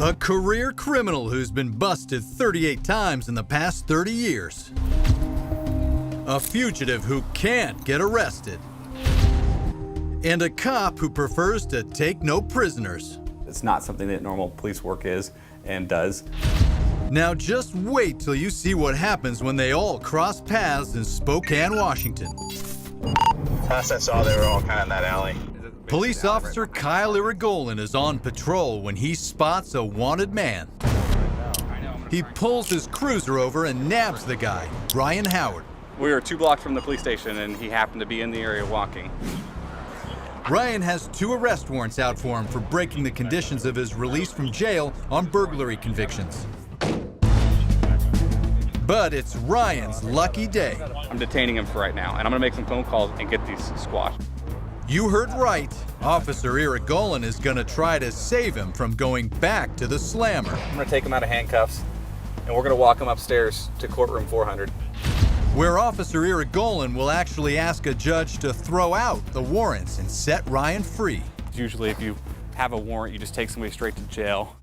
A career criminal who's been busted 38 times in the past 30 years. A fugitive who can't get arrested. And a cop who prefers to take no prisoners. It's not something that normal police work is and does. Now just wait till you see what happens when they all cross paths in Spokane, Washington. Last I saw, they were all kind of in that alley. Police officer Kyle Irigoyen is on patrol when he spots a wanted man. He pulls his cruiser over and nabs the guy, Ryan Howard. We were 2 blocks from the police station and he happened to be in the area walking. Ryan has 2 arrest warrants out for him for breaking the conditions of his release from jail on burglary convictions. But it's Ryan's lucky day. I'm detaining him for right now and I'm gonna make some phone calls and get these squashed. You heard right. Officer Irigoyen is gonna try to save him from going back to the slammer. I'm gonna take him out of handcuffs and we're gonna walk him upstairs to courtroom 400. Where Officer Irigoyen will actually ask a judge to throw out the warrants and set Ryan free. Usually if you have a warrant, you just take somebody straight to jail.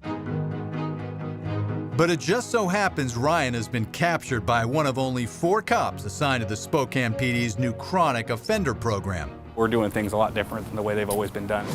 But it just so happens Ryan has been captured by one of only 4 cops assigned to the Spokane PD's new chronic offender program. We're doing things a lot different than the way they've always been done.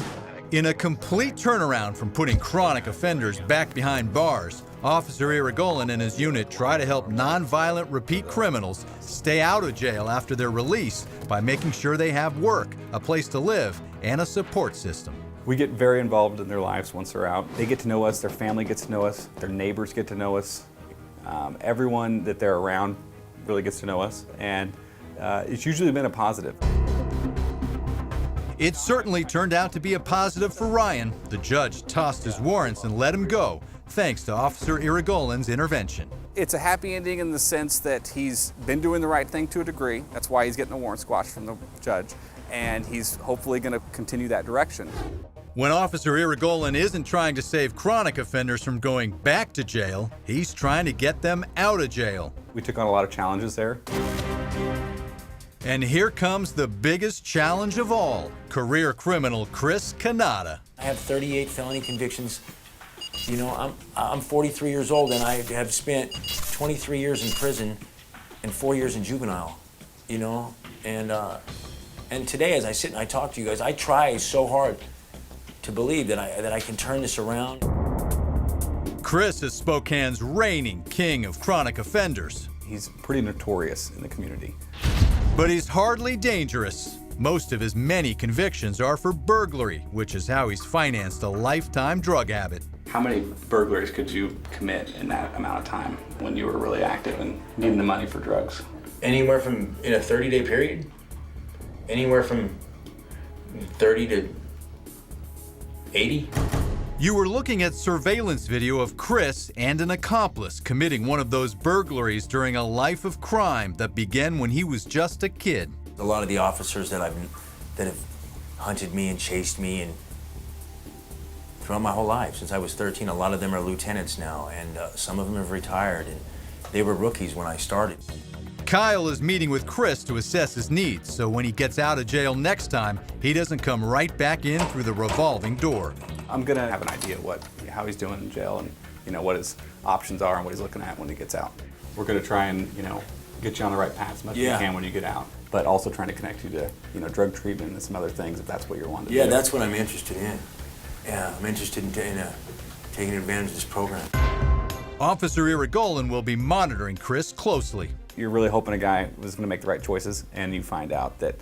In a complete turnaround from putting chronic offenders back behind bars, Officer Irigoyen and his unit try to help nonviolent repeat criminals stay out of jail after their release by making sure they have work, a place to live, and a support system. We get very involved in their lives once they're out. They get to know us, their family gets to know us, their neighbors get to know us. Everyone that they're around really gets to know us, and it's usually been a positive. It certainly turned out to be a positive for Ryan. The judge tossed his warrants and let him go, thanks to Officer Irigoyen's intervention. It's a happy ending in the sense that he's been doing the right thing to a degree. That's why he's getting a warrant squashed from the judge, and he's hopefully going to continue that direction. When Officer Irigoyen isn't trying to save chronic offenders from going back to jail, he's trying to get them out of jail. We took on a lot of challenges there. And here comes the biggest challenge of all, career criminal Chris Cannata. I have 38 felony convictions. You know, I'm 43 years old and I have spent 23 years in prison and 4 years in juvenile, you know? And today, as I sit and I talk to you guys, I try so hard to believe that I can turn this around. Chris is Spokane's reigning king of chronic offenders. He's pretty notorious in the community. But he's hardly dangerous. Most of his many convictions are for burglary, which is how he's financed a lifetime drug habit. How many burglaries could you commit in that amount of time when you were really active and needing the money for drugs? Anywhere from, in a 30-day period, anywhere from 30 to 80. You were looking at surveillance video of Chris and an accomplice committing one of those burglaries during a life of crime that began when he was just a kid. A lot of the officers that have hunted me and chased me and throughout my whole life, since I was 13, a lot of them are lieutenants now, and some of them have retired, and they were rookies when I started. Kyle is meeting with Chris to assess his needs, so when he gets out of jail next time, he doesn't come right back in through the revolving door. I'm gonna have an idea how he's doing in jail and what his options are and what he's looking at when he gets out. We're gonna try and get you on the right path as much as we can when you get out, but also trying to connect you to drug treatment and some other things if that's what you're wanting to do. Yeah, that's what I'm interested in. Yeah, I'm interested in taking advantage of this program. Officer Irigoyen will be monitoring Chris closely. You're really hoping a guy was going to make the right choices, and you find out that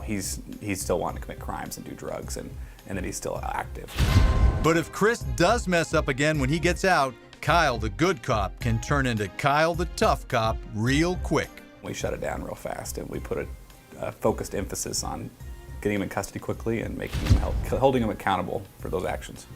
he's still wanting to commit crimes and do drugs, and that he's still active. But if Chris does mess up again when he gets out, Kyle the good cop can turn into Kyle the tough cop real quick. We shut it down real fast, and we put a focused emphasis on getting him in custody quickly and holding him accountable for those actions.